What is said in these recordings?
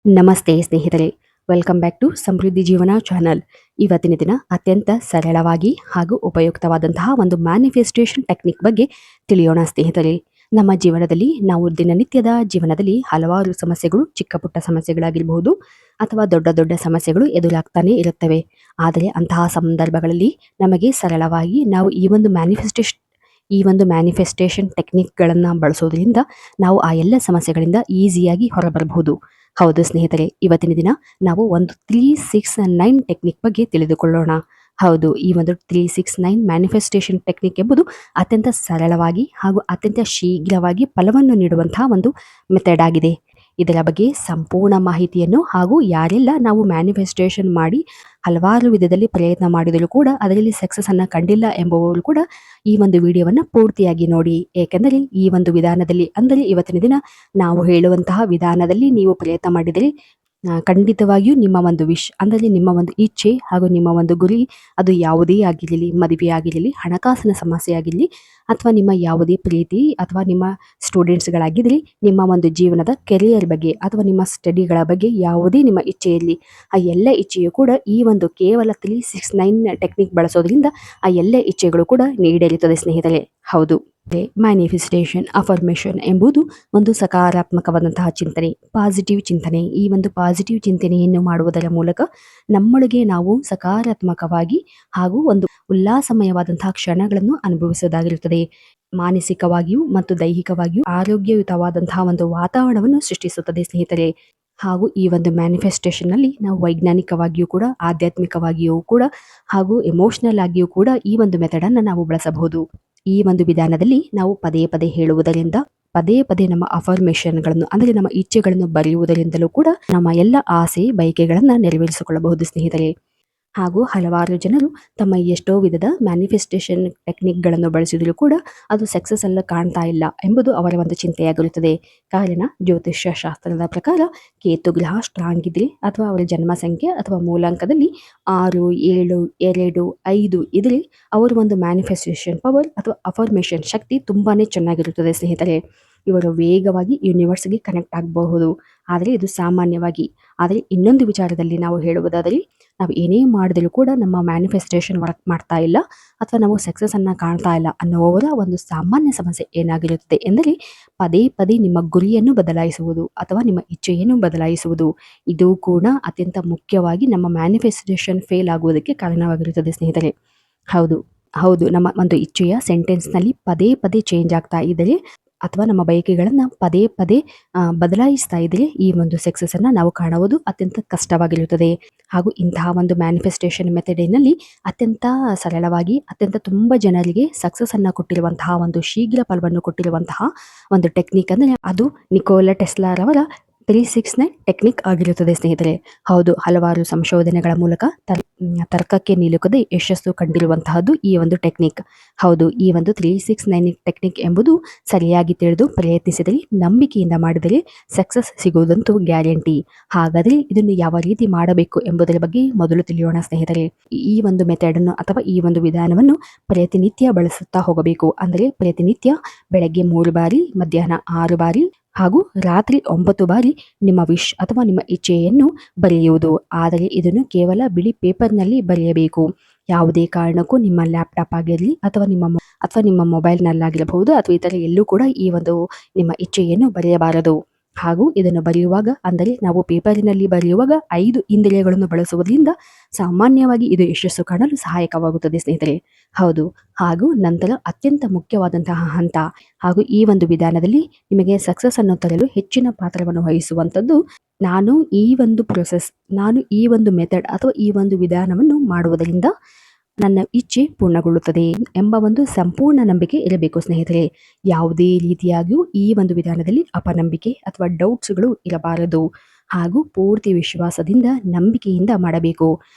ನಮಸ್ತೆ ಸ್ನೇಹಿತರೆ, welcome back to ಸಮೃದ್ಧಿ ಜೀವನ ಚಾನಲ್. ಇವತ್ತಿನ ದಿನ ಅತ್ಯಂತ ಸರಳವಾಗಿ ಹಾಗೂ ಉಪಯುಕ್ತವಾದಂತಹ ಒಂದು ಮ್ಯಾನಿಫೆಸ್ಟೇಷನ್ ಟೆಕ್ನಿಕ್ ಬಗ್ಗೆ ತಿಳಿಯೋಣ ಸ್ನೇಹಿತರೆ. ನಮ್ಮ ಜೀವನದಲ್ಲಿ ನಾವು ದಿನನಿತ್ಯದ ಜೀವನದಲ್ಲಿ ಹಲವಾರು ಸಮಸ್ಯೆಗಳು, ಚಿಕ್ಕ ಪುಟ್ಟ ಸಮಸ್ಯೆಗಳಾಗಿರಬಹುದು ಅಥವಾ ದೊಡ್ಡ ದೊಡ್ಡ ಸಮಸ್ಯೆಗಳು ಎದುರಾಗ್ತಾನೆ ಇರುತ್ತವೆ. ಆದರೆ ಅಂತಹ ಸಂದರ್ಭಗಳಲ್ಲಿ ನಮಗೆ ಸರಳವಾಗಿ ನಾವು ಈ ಒಂದು ಮ್ಯಾನಿಫೆಸ್ಟೇಷನ್ ಟೆಕ್ನಿಕ್ಗಳನ್ನು ಬಳಸೋದ್ರಿಂದ ನಾವು ಆ ಎಲ್ಲ ಸಮಸ್ಯೆಗಳಿಂದ ಈಸಿಯಾಗಿ ಹೊರಬರಬಹುದು. ಹೌದು ಸ್ನೇಹಿತರೆ, ಇವತ್ತಿನ ದಿನ ನಾವು ಒಂದು 369 ಟೆಕ್ನಿಕ್ ಬಗ್ಗೆ ತಿಳಿದುಕೊಳ್ಳೋಣ. ಹೌದು, ಈ ಒಂದು 369 ಮ್ಯಾನಿಫೆಸ್ಟೇಷನ್ ಟೆಕ್ನಿಕ್ ಎಂಬುದು ಅತ್ಯಂತ ಸರಳವಾಗಿ ಹಾಗೂ ಅತ್ಯಂತ ಶೀಘ್ರವಾಗಿ ಫಲವನ್ನು ನೀಡುವಂತಹ ಒಂದು ಮೆಥಡ್ ಆಗಿದೆ. ಇದರ ಬಗ್ಗೆ ಸಂಪೂರ್ಣ ಮಾಹಿತಿಯನ್ನು ಹಾಗೂ ಯಾರೆಲ್ಲ ನಾವು ಮ್ಯಾನಿಫೆಸ್ಟೇಷನ್ ಮಾಡಿ ಹಲವಾರು ವಿಧದಲ್ಲಿ ಪ್ರಯತ್ನ ಮಾಡಿದರೂ ಕೂಡ ಅದರಲ್ಲಿ ಸಕ್ಸಸ್ ಅನ್ನ ಕಂಡಿಲ್ಲ ಎಂಬುವವರು ಕೂಡ ಈ ಒಂದು ವಿಡಿಯೋವನ್ನು ಪೂರ್ತಿಯಾಗಿ ನೋಡಿ. ಏಕೆಂದರೆ ಈ ಒಂದು ವಿಧಾನದಲ್ಲಿ, ಅಂದರೆ ಇವತ್ತಿನ ದಿನ ನಾವು ಹೇಳುವಂತಹ ವಿಧಾನದಲ್ಲಿ ನೀವು ಪ್ರಯತ್ನ ಮಾಡಿದರೆ ಖಂಡಿತವಾಗಿಯೂ ನಿಮ್ಮ ಒಂದು ಅಂದರೆ ನಿಮ್ಮ ಒಂದು ಇಚ್ಛೆ ಹಾಗೂ ನಿಮ್ಮ ಒಂದು ಗುರಿ ಅದು ಯಾವುದೇ ಆಗಿರಲಿ, ಮದುವೆ ಆಗಿರಲಿ, ಹಣಕಾಸಿನ ಸಮಸ್ಯೆ ಆಗಿರಲಿ, ಅಥವಾ ನಿಮ್ಮ ಯಾವುದೇ ಪ್ರೀತಿ ಅಥವಾ ನಿಮ್ಮ ಸ್ಟೂಡೆಂಟ್ಸ್ಗಳಾಗಿರಲಿ, ನಿಮ್ಮ ಒಂದು ಜೀವನದ ಕೆರಿಯರ್ ಬಗ್ಗೆ ಅಥವಾ ನಿಮ್ಮ ಸ್ಟಡಿಗಳ ಬಗ್ಗೆ ಯಾವುದೇ ನಿಮ್ಮ ಇಚ್ಛೆ ಇರಲಿ, ಆ ಎಲ್ಲ ಇಚ್ಛೆಯು ಕೂಡ ಈ ಒಂದು ಕೇವಲ 369 ಟೆಕ್ನಿಕ್ ಬಳಸೋದ್ರಿಂದ ಆ ಎಲ್ಲ ಇಚ್ಛೆಗಳು ಕೂಡ ಈಡೇರುತ್ತದೆ ಸ್ನೇಹಿತರೆ. ಹೌದು, ಮ್ಯಾನಿಫೆಸ್ಟೇಷನ್ ಅಫರ್ಮೇಷನ್ ಎಂಬುದು ಒಂದು ಸಕಾರಾತ್ಮಕವಾದಂತಹ ಚಿಂತನೆ, ಪಾಸಿಟಿವ್ ಚಿಂತನೆ. ಈ ಒಂದು ಪಾಸಿಟಿವ್ ಚಿಂತನೆಯನ್ನು ಮಾಡುವುದರ ಮೂಲಕ ನಮ್ಮೊಳಗೆ ನಾವು ಸಕಾರಾತ್ಮಕವಾಗಿ ಹಾಗೂ ಒಂದು ಉಲ್ಲಾಸಮಯವಾದಂತಹ ಕ್ಷಣಗಳನ್ನು ಅನುಭವಿಸುವುದಾಗಿರುತ್ತದೆ. ಮಾನಸಿಕವಾಗಿಯೂ ಮತ್ತು ದೈಹಿಕವಾಗಿಯೂ ಆರೋಗ್ಯಯುತವಾದಂತಹ ಒಂದು ವಾತಾವರಣವನ್ನು ಸೃಷ್ಟಿಸುತ್ತದೆ ಸ್ನೇಹಿತರೆ. ಹಾಗೂ ಈ ಒಂದು ಮ್ಯಾನಿಫೆಸ್ಟೇಷನ್ ನಲ್ಲಿ ನಾವು ವೈಜ್ಞಾನಿಕವಾಗಿಯೂ ಕೂಡ, ಆಧ್ಯಾತ್ಮಿಕವಾಗಿಯೂ ಕೂಡ ಹಾಗೂ ಎಮೋಷನಲ್ ಆಗಿಯೂ ಕೂಡ ಈ ಒಂದು ಮೆಥಡ್ ಅನ್ನು ನಾವು ಬಳಸಬಹುದು. ಈ ಒಂದು ವಿಧಾನದಲ್ಲಿ ನಾವು ಪದೇ ಪದೇ ಹೇಳುವುದರಿಂದ, ಪದೇ ಪದೇ ನಮ್ಮ ಅಫರ್ಮೇಷನ್ಗಳನ್ನು ಅಂದರೆ ನಮ್ಮ ಇಚ್ಛೆಗಳನ್ನು ಬರೆಯುವುದರಿಂದಲೂ ಕೂಡ ನಮ್ಮ ಎಲ್ಲ ಆಸೆ ಬಯಕೆಗಳನ್ನು ನೆರವೇರಿಸಿಕೊಳ್ಳಬಹುದು ಸ್ನೇಹಿತರೆ. ಹಾಗೂ ಹಲವಾರು ಜನರು ತಮ್ಮ ಎಷ್ಟೋ ವಿಧದ ಮ್ಯಾನಿಫೆಸ್ಟೇಷನ್ ಟೆಕ್ನಿಕ್ಗಳನ್ನು ಬಳಸಿದರೂ ಕೂಡ ಅದು ಸಕ್ಸಸ್ ಅಲ್ಲ ಕಾಣ್ತಾ ಇಲ್ಲ ಎಂಬುದು ಅವರ ಒಂದು ಚಿಂತೆಯಾಗಿರುತ್ತದೆ. ಕಾರಣ, ಜ್ಯೋತಿಷ್ಯ ಶಾಸ್ತ್ರದ ಪ್ರಕಾರ ಕೇತು ಗ್ರಹ ಸ್ಟ್ರಾಂಗ್ ಇದ್ರೆ ಅಥವಾ ಅವರ ಜನ್ಮ ಸಂಖ್ಯೆ ಅಥವಾ ಮೂಲಾಂಕದಲ್ಲಿ 6, 7, 2, 5 ಇದ್ರೆ ಅವರ ಒಂದು ಮ್ಯಾನಿಫೆಸ್ಟೇಷನ್ ಪವರ್ ಅಥವಾ ಅಫರ್ಮೇಷನ್ ಶಕ್ತಿ ತುಂಬಾನೇ ಚೆನ್ನಾಗಿರುತ್ತದೆ ಸ್ನೇಹಿತರೆ. ಇವರು ವೇಗವಾಗಿ ಯೂನಿವರ್ಸ್ಗೆ ಕನೆಕ್ಟ್ ಆಗಬಹುದು. ಆದರೆ ಇದು ಸಾಮಾನ್ಯವಾಗಿ. ಆದರೆ ಇನ್ನೊಂದು ವಿಚಾರದಲ್ಲಿ ನಾವು ಹೇಳುವುದಾದರೆ, ನಾವು ಏನೇ ಮಾಡಿದರೂ ಕೂಡ ನಮ್ಮ ಮ್ಯಾನಿಫೆಸ್ಟೇಷನ್ ವರ್ಕ್ ಮಾಡ್ತಾ ಇಲ್ಲ ಅಥವಾ ನಾವು ಸಕ್ಸಸ್ ಅನ್ನ ಕಾಣ್ತಾ ಇಲ್ಲ ಅನ್ನುವವರ ಒಂದು ಸಾಮಾನ್ಯ ಸಮಸ್ಯೆ ಏನಾಗಿರುತ್ತದೆ ಎಂದರೆ, ಪದೇ ಪದೇ ನಿಮ್ಮ ಗುರಿಯನ್ನು ಬದಲಾಯಿಸುವುದು ಅಥವಾ ನಿಮ್ಮ ಇಚ್ಛೆಯನ್ನು ಬದಲಾಯಿಸುವುದು. ಇದು ಕೂಡ ಅತ್ಯಂತ ಮುಖ್ಯವಾಗಿ ನಮ್ಮ ಮ್ಯಾನಿಫೆಸ್ಟೇಷನ್ ಫೇಲ್ ಆಗುವುದಕ್ಕೆ ಕಾರಣವಾಗಿರುತ್ತದೆ ಸ್ನೇಹಿತರೆ. ಹೌದು ಹೌದು, ನಮ್ಮ ಒಂದು ಇಚ್ಛೆಯ ಸೆಂಟೆನ್ಸ್ನಲ್ಲಿ ಪದೇ ಪದೇ ಚೇಂಜ್ ಆಗ್ತಾ ಇದ್ದರೆ ಅಥವಾ ನಮ್ಮ ಬಯಕೆಗಳನ್ನು ಪದೇ ಪದೇ ಬದಲಾಯಿಸ್ತಾ ಇದ್ದರೆ ಈ ಒಂದು ಸಕ್ಸಸ್ ಅನ್ನ ನಾವು ಕಾಣುವುದು ಅತ್ಯಂತ ಕಷ್ಟವಾಗಿರುತ್ತದೆ. ಹಾಗೂ ಇಂತಹ ಒಂದು ಮ್ಯಾನಿಫೆಸ್ಟೇಷನ್ ಮೆಥಡಿನಲ್ಲಿ ಅತ್ಯಂತ ಸರಳವಾಗಿ, ಅತ್ಯಂತ ತುಂಬ ಜನರಿಗೆ ಸಕ್ಸಸ್ ಅನ್ನ ಕೊಟ್ಟಿರುವಂತಹ ಒಂದು ಶೀಘ್ರ ಫಲವನ್ನು ಕೊಟ್ಟಿರುವಂತಹ ಒಂದು ಟೆಕ್ನಿಕ್ ಅಂದರೆ ಅದು ನಿಕೋಲಾ ಟೆಸ್ಲಾರವರ 369 ಟೆಕ್ನಿಕ್ ಆಗಿರುತ್ತದೆ ಸ್ನೇಹಿತರೆ. ಹೌದು, ಹಲವಾರು ಸಂಶೋಧನೆಗಳ ಮೂಲಕ ತರ್ಕಕ್ಕೆ ನಿಲುಕದೆ ಯಶಸ್ಸು ಕಂಡಿರುವಂತಹದ್ದು ಈ ಒಂದು ಟೆಕ್ನಿಕ್. ಹೌದು, ಈ ಒಂದು 369 ಟೆಕ್ನಿಕ್ ಎಂಬುದು ಸರಿಯಾಗಿ ತಿಳಿದು ಪ್ರಯತ್ನಿಸಿದರೆ, ನಂಬಿಕೆಯಿಂದ ಮಾಡಿದರೆ ಸಕ್ಸಸ್ ಸಿಗುವುದಂತೂ ಗ್ಯಾರಂಟಿ. ಹಾಗಾದರೆ ಇದನ್ನು ಯಾವ ರೀತಿ ಮಾಡಬೇಕು ಎಂಬುದರ ಬಗ್ಗೆ ಮೊದಲು ತಿಳಿಯೋಣ ಸ್ನೇಹಿತರೆ. ಈ ಒಂದು ಮೆಥಡ್ ಅನ್ನು ಅಥವಾ ಈ ಒಂದು ವಿಧಾನವನ್ನು ಪ್ರತಿನಿತ್ಯ ಬಳಸುತ್ತಾ ಹೋಗಬೇಕು. ಅಂದರೆ ಪ್ರತಿನಿತ್ಯ ಬೆಳಗ್ಗೆ 3 ಬಾರಿ, ಮಧ್ಯಾಹ್ನ 6 ಬಾರಿ ಹಾಗೂ ರಾತ್ರಿ 9 ಬಾರಿ ನಿಮ್ಮ ವಿಶ್ ಅಥವಾ ನಿಮ್ಮ ಇಚ್ಛೆಯನ್ನು ಬರೆಯುವುದು. ಆದರೆ ಇದನ್ನು ಕೇವಲ ಬಿಳಿ ಪೇಪರ್ನಲ್ಲಿ ಬರೆಯಬೇಕು. ಯಾವುದೇ ಕಾರಣಕ್ಕೂ ನಿಮ್ಮ ಲ್ಯಾಪ್ಟಾಪ್ ಆಗಿರಲಿ ಅಥವಾ ನಿಮ್ಮ ಮೊಬೈಲ್ನಲ್ಲಾಗಿರಬಹುದು ಅಥವಾ ಇತರ ಎಲ್ಲೂ ಕೂಡ ಈ ಒಂದು ನಿಮ್ಮ ಇಚ್ಛೆಯನ್ನು ಬರೆಯಬಾರದು. ಹಾಗೂ ಇದನ್ನು ಬರೆಯುವಾಗ, ಅಂದರೆ ನಾವು ಪೇಪರಿನಲ್ಲಿ ಬರೆಯುವಾಗ 5 ಇಂದ್ರಿಯಗಳನ್ನು ಬಳಸುವುದರಿಂದ ಸಾಮಾನ್ಯವಾಗಿ ಇದು ಯಶಸ್ಸು ಕಾಣಲು ಸಹಾಯಕವಾಗುತ್ತದೆ ಸ್ನೇಹಿತರೆ. ಹೌದು, ಹಾಗೂ ನಂತರ ಅತ್ಯಂತ ಮುಖ್ಯವಾದಂತಹ ಹಂತ ಹಾಗೂ ಈ ಒಂದು ವಿಧಾನದಲ್ಲಿ ನಿಮಗೆ ಸಕ್ಸಸ್ ಅನ್ನು ತರಲು ಹೆಚ್ಚಿನ ಪಾತ್ರವನ್ನು ವಹಿಸುವಂಥದ್ದು, ನಾನು ಈ ಒಂದು ಮೆಥಡ್ ಅಥವಾ ಈ ಒಂದು ವಿಧಾನವನ್ನು ಮಾಡುವುದರಿಂದ ನನ್ನ ಇಚ್ಛೆ ಪೂರ್ಣಗೊಳ್ಳುತ್ತದೆ ಎಂಬ ಒಂದು ಸಂಪೂರ್ಣ ನಂಬಿಕೆ ಇರಬೇಕು ಸ್ನೇಹಿತರೆ. ಯಾವುದೇ ರೀತಿಯಾಗಿಯೂ ಈ ಒಂದು ವಿಧಾನದಲ್ಲಿ ಅಪನಂಬಿಕೆ ಅಥವಾ ಡೌಟ್ಸ್ಗಳು ಇರಬಾರದು. ಹಾಗೂ ಪೂರ್ತಿ ವಿಶ್ವಾಸದಿಂದ, ನಂಬಿಕೆಯಿಂದ ಮಾಡಬೇಕು.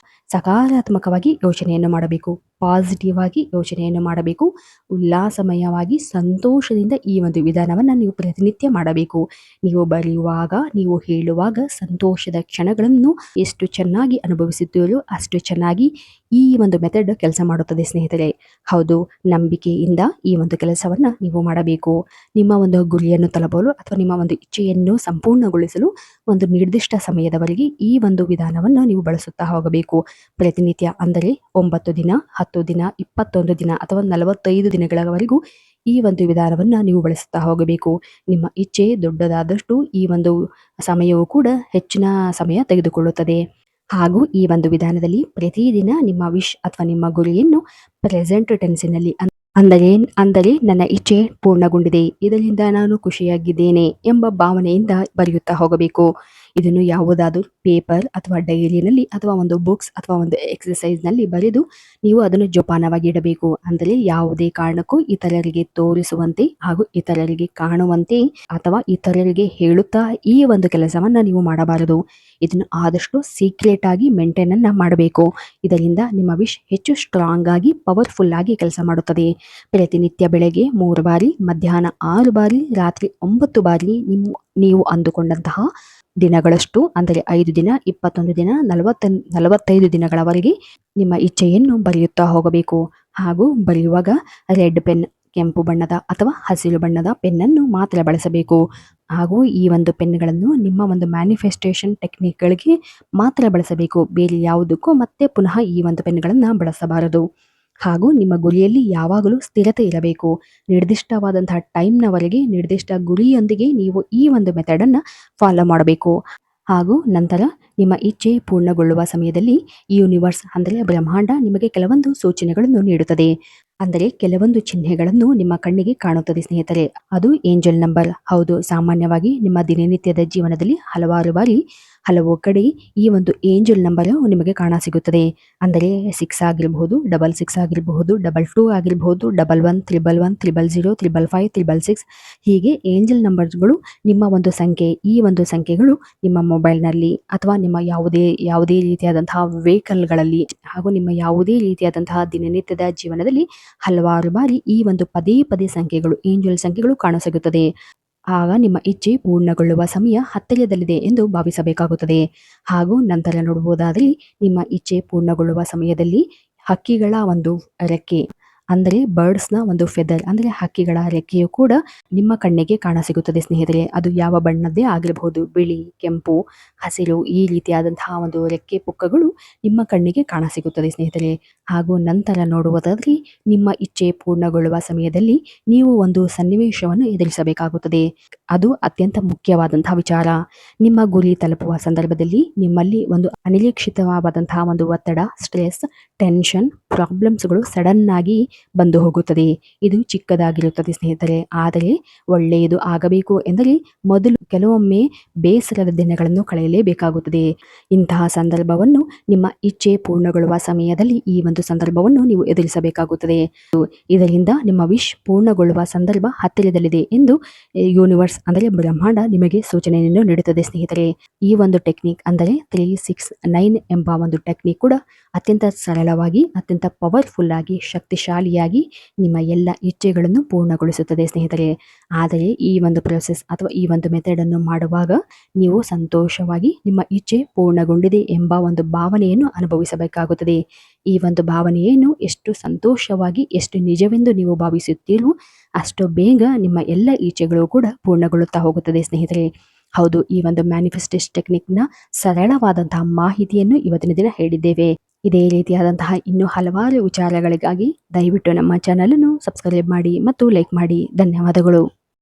ಸಕಾರಾತ್ಮಕವಾಗಿ ಯೋಚನೆಯನ್ನು ಮಾಡಬೇಕು. ಪಾಸಿಟಿವ್ ಆಗಿ ಯೋಚನೆಯನ್ನು ಮಾಡಬೇಕು. ಉಲ್ಲಾಸಮಯವಾಗಿ ಸಂತೋಷದಿಂದ ಈ ಒಂದು ವಿಧಾನವನ್ನು ನೀವು ಪ್ರತಿನಿತ್ಯ ಮಾಡಬೇಕು. ನೀವು ಬರೆಯುವಾಗ, ನೀವು ಹೇಳುವಾಗ ಸಂತೋಷದ ಕ್ಷಣಗಳನ್ನು ಎಷ್ಟು ಚೆನ್ನಾಗಿ ಅನುಭವಿಸುತ್ತೀರೋ ಅಷ್ಟು ಚೆನ್ನಾಗಿ ಈ ಒಂದು ಮೆಥಡ್ ಕೆಲಸ ಮಾಡುತ್ತದೆ ಸ್ನೇಹಿತರೆ. ಹೌದು, ನಂಬಿಕೆಯಿಂದ ಈ ಒಂದು ಕೆಲಸವನ್ನ ನೀವು ಮಾಡಬೇಕು. ನಿಮ್ಮ ಒಂದು ಗುರಿಯನ್ನು ತಲುಪಲು ಅಥವಾ ನಿಮ್ಮ ಒಂದು ಇಚ್ಛೆಯನ್ನು ಸಂಪೂರ್ಣಗೊಳಿಸಲು ಒಂದು ನಿರ್ದಿಷ್ಟ ಸಮಯದವರೆಗೆ ಈ ಒಂದು ವಿಧಾನವನ್ನು ನೀವು ಬಳಸುತ್ತಾ ಹೋಗಬೇಕು. ಪ್ರತಿನಿತ್ಯ ಅಂದರೆ 9 ದಿನ, 10 ದಿನ, 21 ದಿನ ಅಥವಾ 45 ದಿನಗಳವರೆಗೂ ಈ ಒಂದು ವಿಧಾನವನ್ನು ನೀವು ಬಳಸುತ್ತಾ ಹೋಗಬೇಕು. ನಿಮ್ಮ ಇಚ್ಛೆ ದೊಡ್ಡದಾದಷ್ಟು ಈ ಒಂದು ಸಮಯವು ಕೂಡ ಹೆಚ್ಚಿನ ಸಮಯ ತೆಗೆದುಕೊಳ್ಳುತ್ತದೆ. ಹಾಗೂ ಈ ಒಂದು ವಿಧಾನದಲ್ಲಿ ಪ್ರತಿದಿನ ನಿಮ್ಮ ವಿಶ್ ಅಥವಾ ನಿಮ್ಮ ಗುರಿಯನ್ನು ಪ್ರೆಸೆಂಟ್ ಟೆನ್ಸಿನಲ್ಲಿ ಅಂದರೆ ನನ್ನ ಇಚ್ಛೆ ಪೂರ್ಣಗೊಂಡಿದೆ, ಇದರಿಂದ ನಾನು ಖುಷಿಯಾಗಿದ್ದೇನೆ ಎಂಬ ಭಾವನೆಯಿಂದ ಬರೆಯುತ್ತಾ ಹೋಗಬೇಕು. ಇದನ್ನು ಯಾವುದಾದರೂ ಪೇಪರ್ ಅಥವಾ ಡೈರಿನಲ್ಲಿ ಅಥವಾ ಒಂದು ಬುಕ್ಸ್ ಅಥವಾ ಒಂದು ಎಕ್ಸಸೈಸ್ನಲ್ಲಿ ಬರೆದು ನೀವು ಅದನ್ನು ಜೋಪಾನವಾಗಿ ಇಡಬೇಕು. ಅಂದರೆ ಯಾವುದೇ ಕಾರಣಕ್ಕೂ ಇತರರಿಗೆ ತೋರಿಸುವಂತೆ ಹಾಗೂ ಇತರರಿಗೆ ಕಾಣುವಂತೆ ಅಥವಾ ಇತರರಿಗೆ ಹೇಳುತ್ತಾ ಈ ಒಂದು ಕೆಲಸವನ್ನ ನೀವು ಮಾಡಬಾರದು. ಇದನ್ನು ಆದಷ್ಟು ಸೀಕ್ರೆಟ್ ಆಗಿ ಮೇಂಟೈನ್ ಅನ್ನ ಮಾಡಬೇಕು. ಇದರಿಂದ ನಿಮ್ಮ ವಿಶ್ ಹೆಚ್ಚು ಸ್ಟ್ರಾಂಗ್ ಆಗಿ ಪವರ್ಫುಲ್ ಆಗಿ ಕೆಲಸ ಮಾಡುತ್ತದೆ. ಪ್ರತಿನಿತ್ಯ ಬೆಳಗ್ಗೆ 3 ಬಾರಿ, ಮಧ್ಯಾಹ್ನ 6 ಬಾರಿ, ರಾತ್ರಿ 9 ಬಾರಿ ನೀವು ಅಂದುಕೊಂಡಂತಹ ದಿನಗಳಷ್ಟು ಅಂದರೆ 5 ದಿನ, 21 ದಿನ, 45 ದಿನಗಳವರೆಗೆ ನಿಮ್ಮ ಇಚ್ಛೆಯನ್ನು ಬರೆಯುತ್ತಾ ಹೋಗಬೇಕು. ಹಾಗೂ ಬರೆಯುವಾಗ ರೆಡ್ ಪೆನ್, ಕೆಂಪು ಬಣ್ಣದ ಅಥವಾ ಹಸಿರು ಬಣ್ಣದ ಪೆನ್ನನ್ನು ಮಾತ್ರ ಬಳಸಬೇಕು. ಹಾಗೂ ಈ ಒಂದು ಪೆನ್ಗಳನ್ನು ನಿಮ್ಮ ಒಂದು ಮ್ಯಾನಿಫೆಸ್ಟೇಷನ್ ಟೆಕ್ನಿಕ್ಗಳಿಗೆ ಮಾತ್ರ ಬಳಸಬೇಕು. ಬೇರೆ ಯಾವುದಕ್ಕೂ ಮತ್ತೆ ಪುನಃ ಈ ಒಂದು ಪೆನ್ಗಳನ್ನು ಬಳಸಬಾರದು. ಹಾಗೂ ನಿಮ್ಮ ಗುರಿಯಲ್ಲಿ ಯಾವಾಗಲೂ ಸ್ಥಿರತೆ ಇರಬೇಕು. ನಿರ್ದಿಷ್ಟವಾದಂತಹ ಟೈಮ್ನವರೆಗೆ ನಿರ್ದಿಷ್ಟ ಗುರಿಯೊಂದಿಗೆ ನೀವು ಈ ಒಂದು ಮೆಥಡನ್ನು ಫಾಲೋ ಮಾಡಬೇಕು. ಹಾಗೂ ನಂತರ ನಿಮ್ಮ ಇಚ್ಛೆ ಪೂರ್ಣಗೊಳ್ಳುವ ಸಮಯದಲ್ಲಿ ಯೂನಿವರ್ಸ್ ಅಂದರೆ ಬ್ರಹ್ಮಾಂಡ ನಿಮಗೆ ಕೆಲವೊಂದು ಸೂಚನೆಗಳನ್ನು ನೀಡುತ್ತದೆ. ಅಂದರೆ ಕೆಲವೊಂದು ಚಿಹ್ನೆಗಳನ್ನು ನಿಮ್ಮ ಕಣ್ಣಿಗೆ ಕಾಣುತ್ತದೆ ಸ್ನೇಹಿತರೆ. ಅದು ಏಂಜಲ್ ನಂಬರ್. ಹೌದು, ಸಾಮಾನ್ಯವಾಗಿ ನಿಮ್ಮ ದಿನನಿತ್ಯದ ಜೀವನದಲ್ಲಿ ಹಲವಾರು ಬಾರಿ ಹಲವು ಕಡೆ ಈ ಒಂದು ಏಂಜಲ್ ನಂಬರ್ ನಿಮಗೆ ಕಾಣಸಿಗುತ್ತದೆ. ಅಂದರೆ 6 ಆಗಿರಬಹುದು, 66 ಆಗಿರಬಹುದು, 22 ಆಗಿರಬಹುದು, 11, 111, 000, 555, 666 ಹೀಗೆ ಏಂಜಲ್ ನಂಬರ್ಸ್ಗಳು ನಿಮ್ಮ ಒಂದು ಸಂಖ್ಯೆ. ಈ ಒಂದು ಸಂಖ್ಯೆಗಳು ನಿಮ್ಮ ಮೊಬೈಲ್ನಲ್ಲಿ ಅಥವಾ ನಿಮ್ಮ ಯಾವುದೇ ರೀತಿಯಾದಂತಹ ವೆಹಿಕಲ್ಗಳಲ್ಲಿ ಹಾಗೂ ನಿಮ್ಮ ಯಾವುದೇ ರೀತಿಯಾದಂತಹ ದಿನನಿತ್ಯದ ಜೀವನದಲ್ಲಿ ಹಲವಾರು ಬಾರಿ ಈ ಒಂದು ಪದೇ ಪದೇ ಸಂಖ್ಯೆಗಳು, ಏಂಜಲ್ ಸಂಖ್ಯೆಗಳು ಕಾಣಸಿಗುತ್ತದೆ. ಆಗ ನಿಮ್ಮ ಇಚ್ಛೆ ಪೂರ್ಣಗೊಳ್ಳುವ ಸಮಯ ಹತ್ತಿರದಲ್ಲಿದೆ ಎಂದು ಭಾವಿಸಬೇಕಾಗುತ್ತದೆ. ಹಾಗೂ ನಂತರ ನೋಡುವುದಾದರೆ ನಿಮ್ಮ ಇಚ್ಛೆ ಪೂರ್ಣಗೊಳ್ಳುವ ಸಮಯದಲ್ಲಿ ಹಕ್ಕಿಗಳ ಒಂದು ರೆಕ್ಕೆ ಅಂದರೆ ಬರ್ಡ್ಸ್ನ ಒಂದು ಫೆದರ್ ಅಂದರೆ ಹಕ್ಕಿಗಳ ರೆಕ್ಕೆಯು ಕೂಡ ನಿಮ್ಮ ಕಣ್ಣಿಗೆ ಕಾಣಸಿಗುತ್ತದೆ ಸ್ನೇಹಿತರೆ. ಅದು ಯಾವ ಬಣ್ಣದ್ದೇ ಆಗಿರಬಹುದು, ಬಿಳಿ, ಕೆಂಪು, ಹಸಿರು ಈ ರೀತಿಯಾದಂತಹ ಒಂದು ರೆಕ್ಕೆ ಪುಕ್ಕಗಳು ನಿಮ್ಮ ಕಣ್ಣಿಗೆ ಕಾಣಸಿಗುತ್ತದೆ ಸ್ನೇಹಿತರೆ. ಹಾಗೂ ನಂತರ ನೋಡುವುದಾದರೆ ನಿಮ್ಮ ಇಚ್ಛೆ ಪೂರ್ಣಗೊಳ್ಳುವ ಸಮಯದಲ್ಲಿ ನೀವು ಒಂದು ಸನ್ನಿವೇಶವನ್ನು ಎದುರಿಸಬೇಕಾಗುತ್ತದೆ. ಅದು ಅತ್ಯಂತ ಮುಖ್ಯವಾದಂತಹ ವಿಚಾರ. ನಿಮ್ಮ ಗುರಿ ತಲುಪುವ ಸಂದರ್ಭದಲ್ಲಿ ನಿಮ್ಮಲ್ಲಿ ಒಂದು ಅನಿರೀಕ್ಷಿತವಾದಂತಹ ಒಂದು ಒತ್ತಡ, ಸ್ಟ್ರೆಸ್, ಟೆನ್ಷನ್, ಪ್ರಾಬ್ಲಮ್ಸ್ಗಳು ಸಡನ್ ಆಗಿ ಬಂದು ಹೋಗುತ್ತದೆ. ಇದು ಚಿಕ್ಕದಾಗಿರುತ್ತದೆ ಸ್ನೇಹಿತರೆ. ಆದರೆ ಒಳ್ಳೆಯದು ಆಗಬೇಕು ಎಂದರೆ ಮೊದಲು ಕೆಲವೊಮ್ಮೆ ಬೇಸರದ ದಿನಗಳನ್ನು ಕಳೆಯಲೇಬೇಕಾಗುತ್ತದೆ. ಇಂತಹ ಸಂದರ್ಭವನ್ನು ನಿಮ್ಮ ಇಚ್ಛೆ ಪೂರ್ಣಗೊಳ್ಳುವ ಸಮಯದಲ್ಲಿ ಈ ಒಂದು ಸಂದರ್ಭವನ್ನು ನೀವು ಎದುರಿಸಬೇಕಾಗುತ್ತದೆ. ಇದರಿಂದ ನಿಮ್ಮ ವಿಶ್ ಪೂರ್ಣಗೊಳ್ಳುವ ಸಂದರ್ಭ ಹತ್ತಿರದಲ್ಲಿದೆ ಎಂದು ಯೂನಿವರ್ಸ್ ಅಂದರೆ ಬ್ರಹ್ಮಾಂಡ ನಿಮಗೆ ಸೂಚನೆಯನ್ನು ನೀಡುತ್ತದೆ ಸ್ನೇಹಿತರೆ. ಈ ಒಂದು ಟೆಕ್ನಿಕ್ ಅಂದರೆ 369 ಎಂಬ ಒಂದು ಟೆಕ್ನಿಕ್ ಕೂಡ ಅತ್ಯಂತ ಸರಳವಾಗಿ, ಅತ್ಯಂತ ಪವರ್ಫುಲ್ ಆಗಿ, ಶಕ್ತಿಶಾಲಿಯಾಗಿ ನಿಮ್ಮ ಎಲ್ಲ ಇಚ್ಛೆಗಳನ್ನು ಪೂರ್ಣಗೊಳಿಸುತ್ತದೆ ಸ್ನೇಹಿತರೆ. ಆದರೆ ಈ ಒಂದು ಪ್ರೊಸೆಸ್ ಅಥವಾ ಈ ಒಂದು ಮೆಥಡ್ ಅನ್ನು ಮಾಡುವಾಗ ನೀವು ಸಂತೋಷವಾಗಿ ನಿಮ್ಮ ಇಚ್ಛೆ ಪೂರ್ಣಗೊಂಡಿದೆ ಎಂಬ ಒಂದು ಭಾವನೆಯನ್ನು ಅನುಭವಿಸಬೇಕಾಗುತ್ತದೆ. ಈ ಒಂದು ಭಾವನೆಯನ್ನು ಎಷ್ಟು ಸಂತೋಷವಾಗಿ, ಎಷ್ಟು ನಿಜವೆಂದು ನೀವು ಭಾವಿಸುತ್ತೀರೋ ಅಷ್ಟು ಬೇಗ ನಿಮ್ಮ ಎಲ್ಲ ಇಚ್ಛೆಗಳು ಕೂಡ ಪೂರ್ಣಗೊಳ್ಳುತ್ತಾ ಹೋಗುತ್ತದೆ ಸ್ನೇಹಿತರೆ. ಹೌದು, ಈ ಒಂದು ಮ್ಯಾನಿಫೆಸ್ಟೇಷನ್ ಟೆಕ್ನಿಕ್ನ ಸರಳವಾದಂತಹ ಮಾಹಿತಿಯನ್ನು ಇವತ್ತಿನ ದಿನ ಹೇಳಿದ್ದೇವೆ. ಇದೇ ರೀತಿಯಾದಂತಹ ಇನ್ನೂ ಹಲವಾರು ವಿಚಾರಗಳಿಗಾಗಿ ದಯವಿಟ್ಟು ನಮ್ಮ ಚಾನಲ್ ಅನ್ನು ಸಬ್ಸ್ಕ್ರೈಬ್ ಮಾಡಿ ಮತ್ತು ಲೈಕ್ ಮಾಡಿ. ಧನ್ಯವಾದಗಳು.